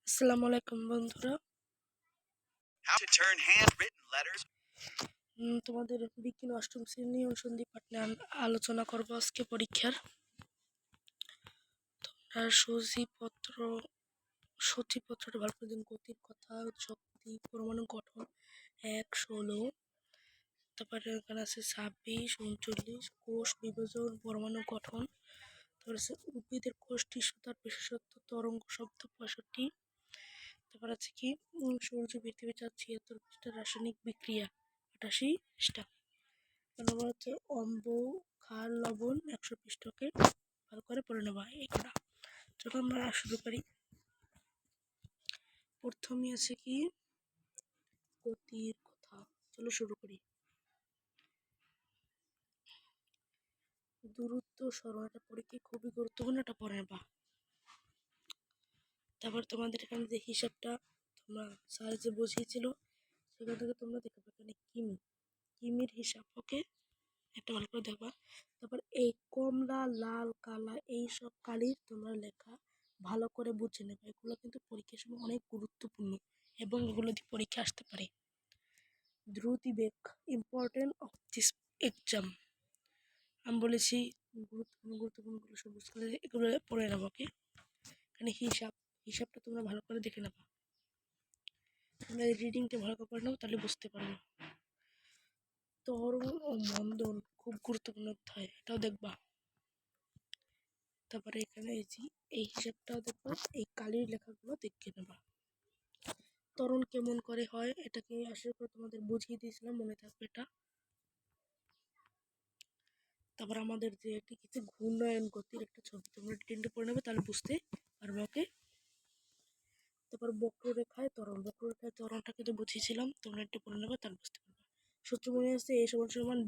আসসালামু আলাইকুম বন্ধুরা। How to turn handwritten letters. তোমাদের বিজ্ঞান অষ্টম শ্রেণী অনুসন্ধানী পাঠ নিয়ে আলোচনা করবো আজকে পরীক্ষার। তোমরা সূচিপত্রটা ভালো করে দিন। গতির কথা, শক্তি, পরমাণু গঠন 1, 16। তারপরে এখানে আছে 26, 39, কোষ বিভাজন, পরমাণু গঠন। তারপরে আছে উদ্ভিদের কোষ টিস্যু, তার বিশেষত্ব, তরঙ্গ শব্দ 65। তারপর আছে কি সূর্য পৃথিবী 76 পৃষ্ঠা, রাসায়নিক বিক্রিয়া 88 পৃষ্ঠা। নম্বর হচ্ছে অম্ল, ক্ষার, লবণ 100 পৃষ্ঠাকে ভালো করে পড়ে নেওয়া এই কটা। চলো আমরা শুরু করি। প্রথমে আছে কি গতির কথা। চলো শুরু করি। দূরত্ব সরণ, এটা পরীক্ষায় খুবই গুরুত্বপূর্ণ, এটা পড়ে নেবা। তারপর তোমাদের এখানে যে হিসাবটা তোমরা স্যার যে বুঝিয়েছিল সেখান থেকে তোমরা দেখতে পাবে এখানে কিমির হিসাব। ওকে, একটা ভালো করে দেখবা। তারপর এই কমলা, লাল, কালা এইসব কালির তোমরা লেখা ভালো করে বুঝে নেবে। এগুলো কিন্তু পরীক্ষার সময় অনেক গুরুত্বপূর্ণ এবং এগুলো দিয়ে পরীক্ষা আসতে পারে। দ্রুতিবেগ ইম্পর্টেন্ট অফ দিস এক্সাম। আমি বলেছি গুরুত্বপূর্ণগুলো সব বুঝতে এগুলো পড়ে নেবো। ওকে, এখানে হিসাবটা তোমরা ভালো করে দেখে নেবা। তোমরা রিডিংটা ভালো করে পড়ে নেবো, তাহলে বুঝতে পারবো। ত্বরণ ও মন্দন খুব গুরুত্বপূর্ণ অধ্যায়, এটাও দেখবা। তারপরে এখানে এই হিসাবটাও দেখবা, এই কালির লেখাগুলো দেখে নেবা। ত্বরণ কেমন করে হয় এটাকে আশা করে তোমাদের বুঝিয়ে দিয়েছিলাম, মনে থাকবে এটা। তারপর আমাদের যে একটি কিছু ঘূর্ণায়ন গতির একটা ছবি, তোমরা টেনটা পড়ে নেবে, তাহলে বুঝতে পারবে। ওকে, তারপর বক্ররেখায় ত্বরণটা কিন্তু বুঝিয়েছিলাম, তোমরা একটু পড়ে নেবে, তাহলে বুঝতে পারবে। সূত্র মনে আছে, এ সমান সমান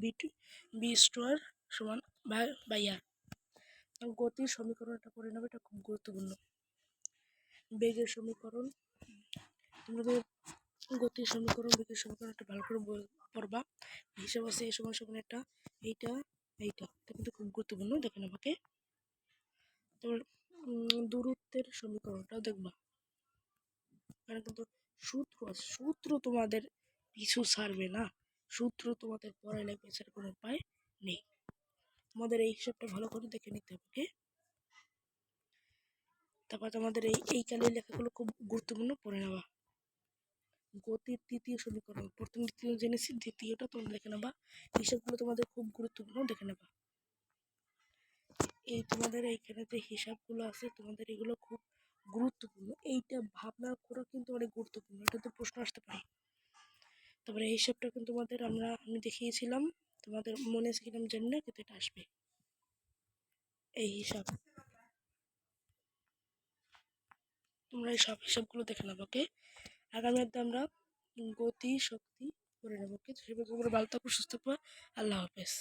বি স্কোয়ার সমান বাই আর। গতির সমীকরণটা পড়ে নেবে, এটা খুব গুরুত্বপূর্ণ। বেগের সমীকরণ, তোমরা গতির সমীকরণ, বেগের সমীকরণটা ভালো করে পড়বা। হিসাব আছে এ সমান সমান এটা এইটা এটা কিন্তু খুব গুরুত্বপূর্ণ, দেখে নেবাকে। তোর দূরত্বের সমীকরণটাও দেখবা, কারণ কিন্তু সূত্র তোমাদের পিছু ছাড়বে না। সূত্র তোমাদের পড়ায় লাগবে, এছাড়া কোনো উপায় নেই। তোমাদের এই হিসাবটা ভালো করে দেখে নিতে হবে। তারপর তোমাদের এই কালের লেখাগুলো খুব গুরুত্বপূর্ণ, পড়ে নেওয়া। গতির তৃতীয় সমীকরণ, প্রথম দ্বিতীয় জেনেছি, দ্বিতীয়টা তোমরা দেখে নেবা। হিসাবগুলো তোমাদের খুব গুরুত্বপূর্ণ, দেখে নেবা। এই তোমাদের এইখানে যে হিসাবগুলো আছে তোমাদের এগুলো খুব গুরুত্বপূর্ণ, এইটা ভাবনা করা কিন্তু অনেক গুরুত্বপূর্ণ, এটাতে প্রশ্ন আসতে পারে। তারপরে এই হিসাবটা কিন্তু তোমাদের আমি দেখিয়েছিলাম, তোমাদের মনে আছে কিনা আমি জানি না, কিন্তু এটা আসবে এই হিসাব। তোমরা এই সব হিসাবগুলো দেখে নেবো। ওকে, আগামী আমরা গতি শক্তি করে নেবো। ওকে, সেভাবে তোমরা ভালো থাকো, সুস্থ থাকো। আল্লাহ হাফেজ।